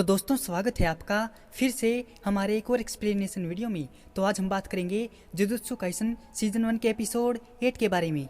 तो दोस्तों स्वागत है आपका फिर से हमारे एक और एक्सप्लेनेशन वीडियो में। तो आज हम बात करेंगे जुजुत्सु काइसन सीजन 1 के एपिसोड 8 के बारे में।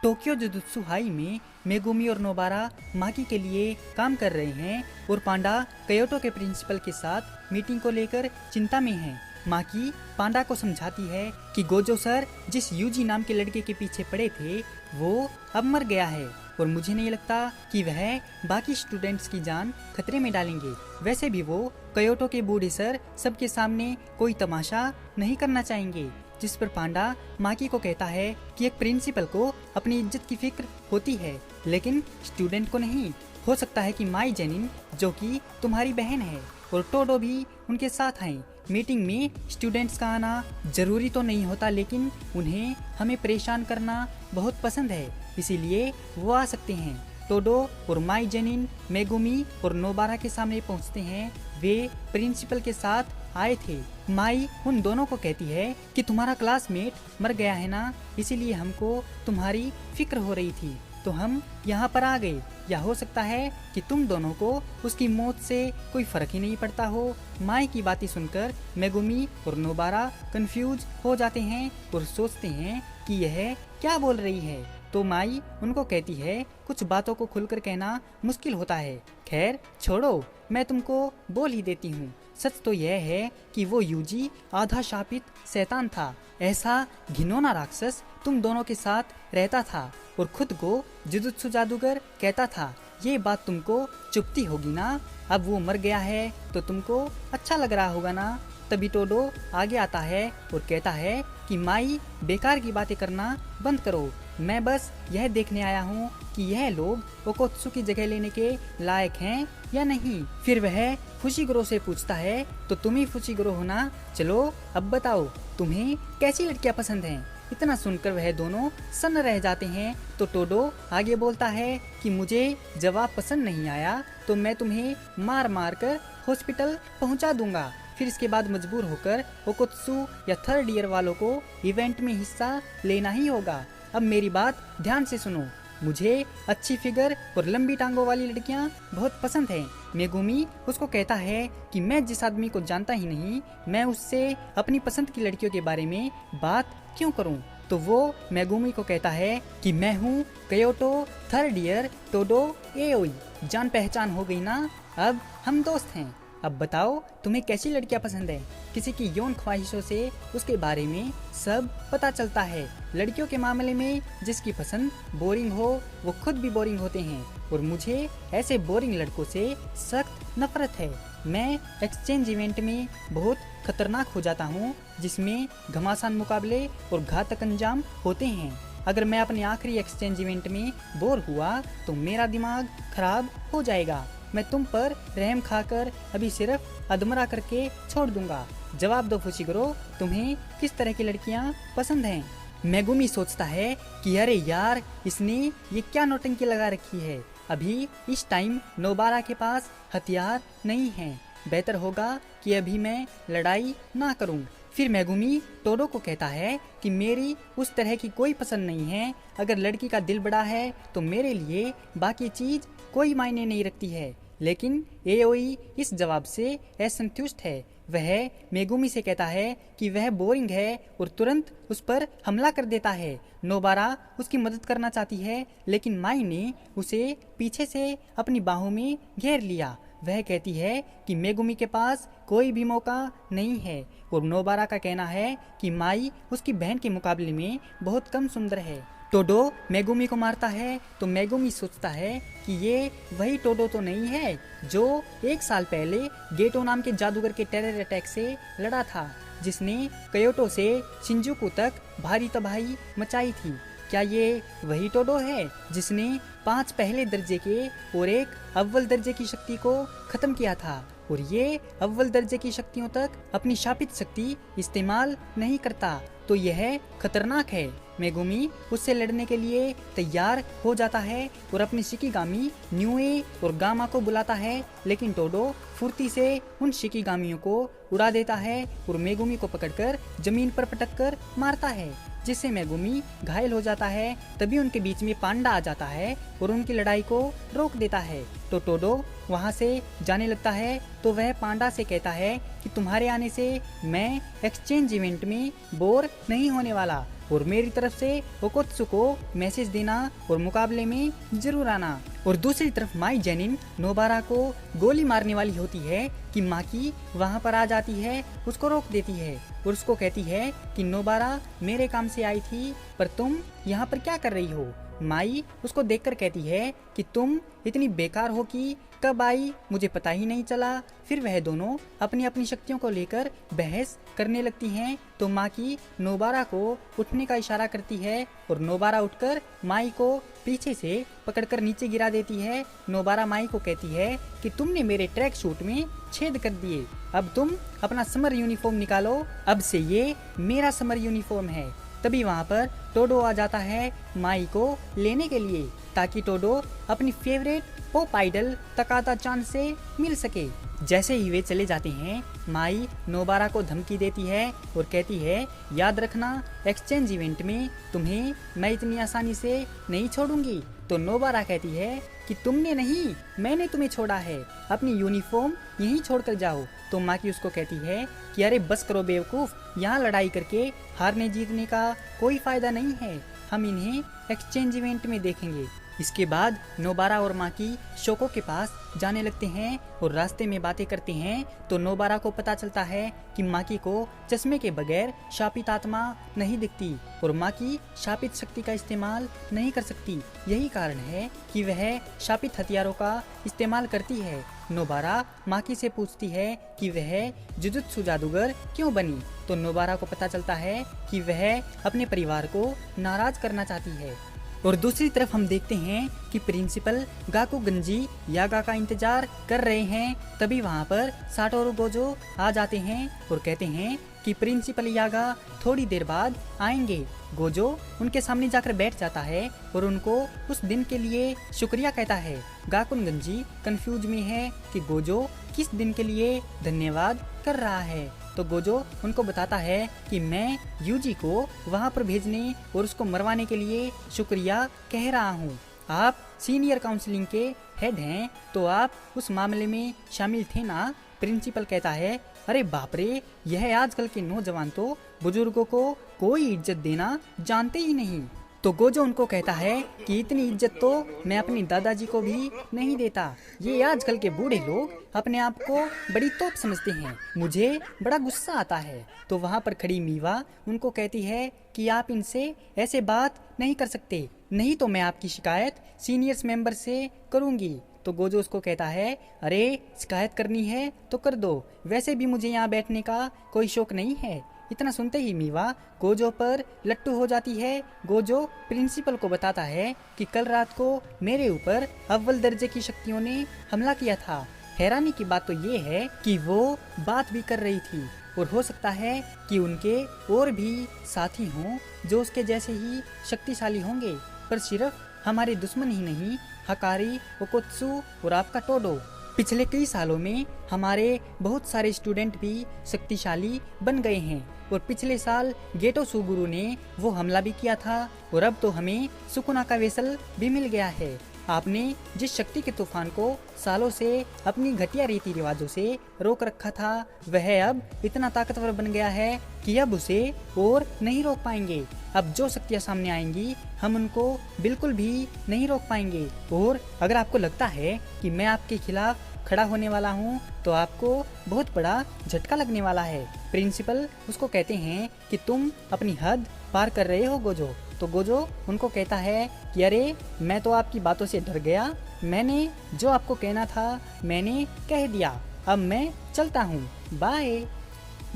टोक्यो जुजुत्सु हाई में मेगुमी और नोबारा माकी के लिए काम कर रहे हैं और पांडा क्योटो के प्रिंसिपल के साथ मीटिंग को लेकर चिंता में है। माकी पांडा को समझाती है कि गोजो सर जिस यूजी नाम के लड़के के पीछे पड़े थे वो अब मर गया है और मुझे नहीं लगता कि वह बाकी स्टूडेंट्स की जान खतरे में डालेंगे। वैसे भी वो क्योटो के बूढ़े सर सबके सामने कोई तमाशा नहीं करना चाहेंगे। जिस पर पांडा माकी को कहता है कि एक प्रिंसिपल को अपनी इज्जत की फिक्र होती है लेकिन स्टूडेंट को नहीं। हो सकता है कि माई जेनिन जो कि तुम्हारी बहन है और टोडो भी उनके साथ आए। मीटिंग में स्टूडेंट्स का आना जरूरी तो नहीं होता लेकिन उन्हें हमें परेशान करना बहुत पसंद है, इसीलिए वो आ सकते हैं। टोडो और माई जेनिन मेगुमी और नोबारा के सामने पहुंचते हैं। वे प्रिंसिपल के साथ आए थे। माई उन दोनों को कहती है कि तुम्हारा क्लासमेट मर गया है ना, इसीलिए हमको तुम्हारी फिक्र हो रही थी तो हम यहाँ पर आ गए। या हो सकता है कि तुम दोनों को उसकी मौत से कोई फर्क ही नहीं पड़ता हो। माई की बातें सुनकर मेगुमी और नोबारा कंफ्यूज हो जाते हैं और सोचते हैं कि यह क्या बोल रही है। तो माई उनको कहती है कुछ बातों को खुलकर कहना मुश्किल होता है। खैर छोड़ो, मैं तुमको बोल ही देती हूँ। सच तो यह है कि वो यूजी आधा शापित शैतान था। ऐसा घिनौना राक्षस तुम दोनों के साथ रहता था और खुद को जुजुत्सु जादूगर कहता था। ये बात तुमको चुभती होगी ना। अब वो मर गया है तो तुमको अच्छा लग रहा होगा ना। तभी टोडो आगे आता है और कहता है कि माई बेकार की बातें करना बंद करो। मैं बस यह देखने आया हूँ कि यह लोग ओकोत्सु की जगह लेने के लायक हैं या नहीं। फिर वह फुशिगुरो से पूछता है तो तुम ही फुशिगुरो हो ना। चलो अब बताओ तुम्हें कैसी लड़कियां पसंद हैं। इतना सुनकर वह दोनों सन्न रह जाते हैं। तो टोडो आगे बोलता है कि मुझे जवाब पसंद नहीं आया तो मैं तुम्हें मार मार कर हॉस्पिटल पहुंचा दूंगा। फिर इसके बाद मजबूर होकर ओकोत्सु या थर्ड ईयर वालों को इवेंट में हिस्सा लेना ही होगा। अब मेरी बात ध्यान से सुनो। मुझे अच्छी फिगर और लंबी टांगों वाली लड़कियां बहुत पसंद हैं। मेगुमी उसको कहता है कि मैं जिस आदमी को जानता ही नहीं मैं उससे अपनी पसंद की लड़कियों के बारे में बात क्यों करूं। तो वो मेगुमी को कहता है कि मैं हूँ Kyoto third year to-do AOE. जान पहचान हो गई ना, अब हम दोस्त हैं। अब बताओ तुम्हें कैसी लड़कियां पसंद है। किसी की यौन ख्वाहिशों से उसके बारे में सब पता चलता है। लड़कियों के मामले में जिसकी पसंद बोरिंग हो वो खुद भी बोरिंग होते हैं और मुझे ऐसे बोरिंग लड़कों से सख्त नफरत है। मैं एक्सचेंज इवेंट में बहुत खतरनाक हो जाता हूँ जिसमें घमासान मुकाबले और घातक अंजाम होते हैं। अगर मैं अपने आखिरी एक्सचेंज इवेंट में बोर हुआ तो मेरा दिमाग खराब हो जाएगा। मैं तुम पर रहम खाकर अभी सिर्फ अधमरा करके छोड़ दूंगा। जवाब दो फुशिगुरो, तुम्हें किस तरह की लड़कियां पसंद हैं। मेगुमी सोचता है कि अरे यार इसने ये क्या नौटंकी लगा रखी है। अभी इस टाइम नोबारा के पास हथियार नहीं है। बेहतर होगा कि अभी मैं लड़ाई ना करूं। फिर मेगुमी टोडो को कहता है कि मेरी उस तरह की कोई पसंद नहीं है। अगर लड़की का दिल बड़ा है तो मेरे लिए बाकी चीज कोई मायने नहीं रखती है। लेकिन एओई इस जवाब से असंतुष्ट है। वह मेगुमी से कहता है कि वह बोरिंग है और तुरंत उस पर हमला कर देता है। नोबारा उसकी मदद करना चाहती है लेकिन माई ने उसे पीछे से अपनी बाहों में घेर लिया। वह कहती है कि मेगुमी के पास कोई भी मौका नहीं है और नोबारा का कहना है कि माई उसकी बहन के मुकाबले में बहुत कम सुंदर है। टोडो मेगुमी को मारता है तो मेगुमी सोचता है कि ये वही टोडो तो नहीं है जो 1 साल पहले गेटो नाम के जादूगर के टेरर अटैक से लड़ा था, जिसने क्योटो से शिंजुकू तक भारी तबाही मचाई थी। क्या ये वही टोडो है जिसने 5 पहले दर्जे के और 1 अव्वल दर्जे की शक्ति को खत्म किया था और ये अव्वल दर्जे की शक्तियों तक अपनी शापित शक्ति इस्तेमाल नहीं करता? तो यह खतरनाक है। मेगुमी उससे लड़ने के लिए तैयार हो जाता है और अपनी शिकिगामी न्यूए और गामा को बुलाता है लेकिन टोडो फुर्ती से उन शिकिगामियों को उड़ा देता है और मेगुमी को पकड़कर जमीन पर पटक कर मारता है। जिससे मेगुमी घायल हो जाता है। तभी उनके बीच में पांडा आ जाता है और उनकी लड़ाई को रोक देता है। तो टोडो वहाँ से जाने लगता है तो वह पांडा से कहता है कि तुम्हारे आने से मैं एक्सचेंज इवेंट में बोर नहीं होने वाला और मेरी तरफ से ओकोत्सु को मैसेज देना और मुकाबले में जरूर आना। और दूसरी तरफ माई जेनिन नोबारा को गोली मारने वाली होती है कि माकी वहाँ पर आ जाती है, उसको रोक देती है और उसको कहती है कि नोबारा मेरे काम से आई थी पर तुम यहाँ पर क्या कर रही हो। माई उसको देखकर कहती है कि तुम इतनी बेकार हो कि कब आई मुझे पता ही नहीं चला। फिर वह दोनों अपनी अपनी शक्तियों को लेकर बहस करने लगती हैं। तो माकी नोबारा को उठने का इशारा करती है और नोबारा उठकर माई को पीछे से पकड़कर नीचे गिरा देती है। नोबारा माई को कहती है कि तुमने मेरे ट्रैक सूट में छेद कर दिए, अब तुम अपना समर यूनिफॉर्म निकालो, अब से ये मेरा समर यूनिफॉर्म है। तभी वहाँ पर टोडो आ जाता है माई को लेने के लिए ताकि टोडो अपनी फेवरेट पॉप आइडल तकाता चान से मिल सके। जैसे ही वे चले जाते हैं माई नोबारा को धमकी देती है और कहती है याद रखना एक्सचेंज इवेंट में तुम्हें मैं इतनी आसानी से नहीं छोड़ूंगी। तो नोबारा कहती है कि तुमने नहीं, मैंने तुम्हें छोड़ा है, अपनी यूनिफॉर्म यहीं छोड़कर जाओ। तो माकी उसको कहती है कि अरे बस करो बेवकूफ, यहाँ लड़ाई करके हारने जीतने का कोई फायदा नहीं है, हम इन्हें एक्सचेंज इवेंट में देखेंगे। इसके बाद नोबारा और माकी शोको के पास जाने लगते हैं और रास्ते में बातें करते हैं। तो नोबारा को पता चलता है कि माकी को चश्मे के बगैर शापित आत्मा नहीं दिखती और माकी शापित शक्ति का इस्तेमाल नहीं कर सकती। यही कारण है कि वह शापित हथियारों का इस्तेमाल करती है। नोबारा माकी से पूछती है कि वह जुजुत्सु जादूगर क्यों बनी। तो नोबारा को पता चलता है कि वह अपने परिवार को नाराज करना चाहती है। और दूसरी तरफ हम देखते हैं कि प्रिंसिपल गाकू गंजी यागा का इंतजार कर रहे हैं। तभी वहाँ पर साटोरू गोजो आ जाते हैं और कहते हैं कि प्रिंसिपल यागा थोड़ी देर बाद आएंगे। गोजो उनके सामने जाकर बैठ जाता है और उनको उस दिन के लिए शुक्रिया कहता है। गाकुन गंजी कंफ्यूज में है कि गोजो किस दिन के लिए धन्यवाद कर रहा है। तो गोजो उनको बताता है कि मैं यूजी को वहाँ पर भेजने और उसको मरवाने के लिए शुक्रिया कह रहा हूँ। आप सीनियर काउंसलिंग के हेड हैं तो आप उस मामले में शामिल थे ना। प्रिंसिपल कहता है अरे बाप रे, यह आजकल के नौजवान तो बुजुर्गों को कोई इज्जत देना जानते ही नहीं। तो गोजो उनको कहता है कि इतनी इज्जत तो मैं अपनी दादाजी को भी नहीं देता, ये आजकल के बूढ़े लोग अपने आप को बड़ी तोप समझते हैं, मुझे बड़ा गुस्सा आता है। तो वहाँ पर खड़ी मीवा उनको कहती है कि आप इनसे ऐसे बात नहीं कर सकते, नहीं तो मैं आपकी शिकायत सीनियर्स मेंबर से करूँगी। तो गोजो उसको कहता है अरे शिकायत करनी है तो कर दो, वैसे भी मुझे यहाँ बैठने का कोई शौक नहीं है। इतना सुनते ही मीवा गोजो पर लट्टू हो जाती है। गोजो प्रिंसिपल को बताता है कि कल रात को मेरे ऊपर अव्वल दर्जे की शक्तियों ने हमला किया था। हैरानी की बात तो ये है कि वो बात भी कर रही थी और हो सकता है कि उनके और भी साथी हों जो उसके जैसे ही शक्तिशाली होंगे, पर सिर्फ हमारे दुश्मन ही नहीं, हकारी, ओकोत्सु और आपका टोडो। पिछले कई सालों में हमारे बहुत सारे स्टूडेंट भी शक्तिशाली बन गए हैं और पिछले साल गेटो सुगुरु ने वो हमला भी किया था और अब तो हमें सुकुना का वेसल भी मिल गया है। आपने जिस शक्ति के तूफान को सालों से अपनी घटिया रीति रिवाजों से रोक रखा था वह अब इतना ताकतवर बन गया है कि अब उसे और नहीं रोक पाएंगे। अब जो शक्तियाँ सामने आएंगी हम उनको बिल्कुल भी नहीं रोक पाएंगे। और अगर आपको लगता है कि मैं आपके खिलाफ खड़ा होने वाला हूँ तो आपको बहुत बड़ा झटका लगने वाला है। प्रिंसिपल उसको कहते हैं कि तुम अपनी हद पार कर रहे हो गोजो। तो गोजो उनको कहता है कि अरे मैं तो आपकी बातों से डर गया, मैंने जो आपको कहना था मैंने कह दिया, अब मैं चलता हूँ, बाय।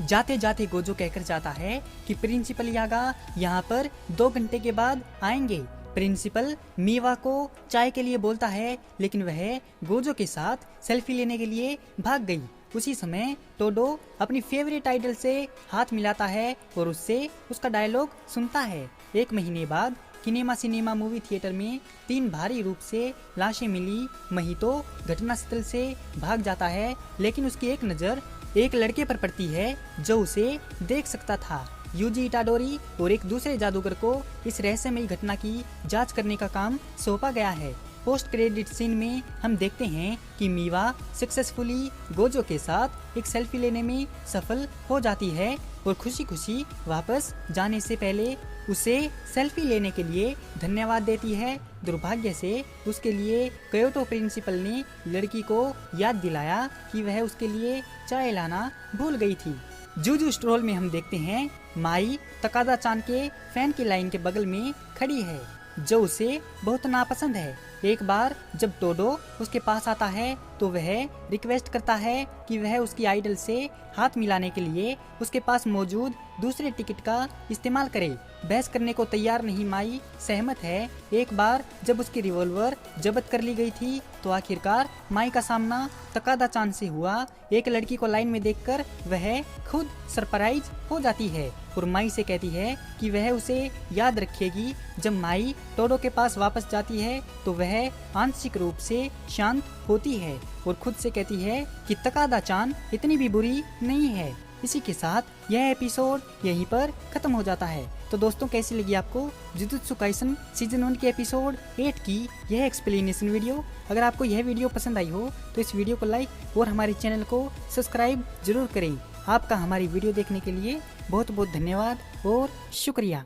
जाते जाते गोजो कहकर जाता है कि प्रिंसिपल यागा यहाँ पर 2 घंटे के बाद आएंगे। प्रिंसिपल मीवा को चाय के लिए बोलता है लेकिन वह गोजो के साथ सेल्फी लेने के लिए भाग गई। उसी समय टोडो अपनी फेवरेट आइडल से हाथ मिलाता है और उससे उसका डायलॉग सुनता है। 1 महीने बाद किनेमा सिनेमा मूवी थिएटर में 3 भारी रूप से लाशें मिली। महितो घटनास्थल से भाग जाता है लेकिन उसकी एक नज़र एक लड़के पर पड़ती है जो उसे देख सकता था। यूजी इटाडोरी और एक दूसरे जादूगर को इस रहस्यमयी घटना की जांच करने का काम सौंपा गया है। पोस्ट क्रेडिट सीन में हम देखते हैं कि मीवा सक्सेसफुली गोजो के साथ एक सेल्फी लेने में सफल हो जाती है और खुशी खुशी वापस जाने से पहले उसे सेल्फी लेने के लिए धन्यवाद देती है। दुर्भाग्य से उसके लिए क्योटो प्रिंसिपल ने लड़की को याद दिलाया कि वह उसके लिए चाय लाना भूल गई थी। जूजू स्ट्रोल में हम देखते हैं माई तकादा चान के फैन की लाइन के बगल में खड़ी है जो उसे बहुत नापसंद है। एक बार जब टोडो उसके पास आता है तो वह रिक्वेस्ट करता है कि वह उसकी आइडल से हाथ मिलाने के लिए उसके पास मौजूद दूसरे टिकट का इस्तेमाल करे। बहस करने को तैयार नहीं माई सहमत है। एक बार जब उसकी रिवॉल्वर जब्त कर ली गई थी तो आखिरकार माई का सामना तकादा चान से हुआ। एक लड़की को लाइन में देखकर वह खुद सरप्राइज हो जाती है और माई से कहती है कि वह उसे याद रखेगी। जब माई टोडो के पास वापस जाती है तो वह आंशिक रूप से शांत होती है और खुद से कहती है कि तकादा चान इतनी भी बुरी नहीं है। इसी के साथ यह एपिसोड यहीं पर खत्म हो जाता है। तो दोस्तों कैसी लगी आपको जुजुत्सु काइसन सीजन 1 के एपिसोड 8 की यह एक्सप्लेनेशन वीडियो? अगर आपको यह वीडियो पसंद आई हो तो इस वीडियो को लाइक और हमारे चैनल को सब्सक्राइब जरूर करें। आपका हमारी वीडियो देखने के लिए बहुत बहुत धन्यवाद और शुक्रिया।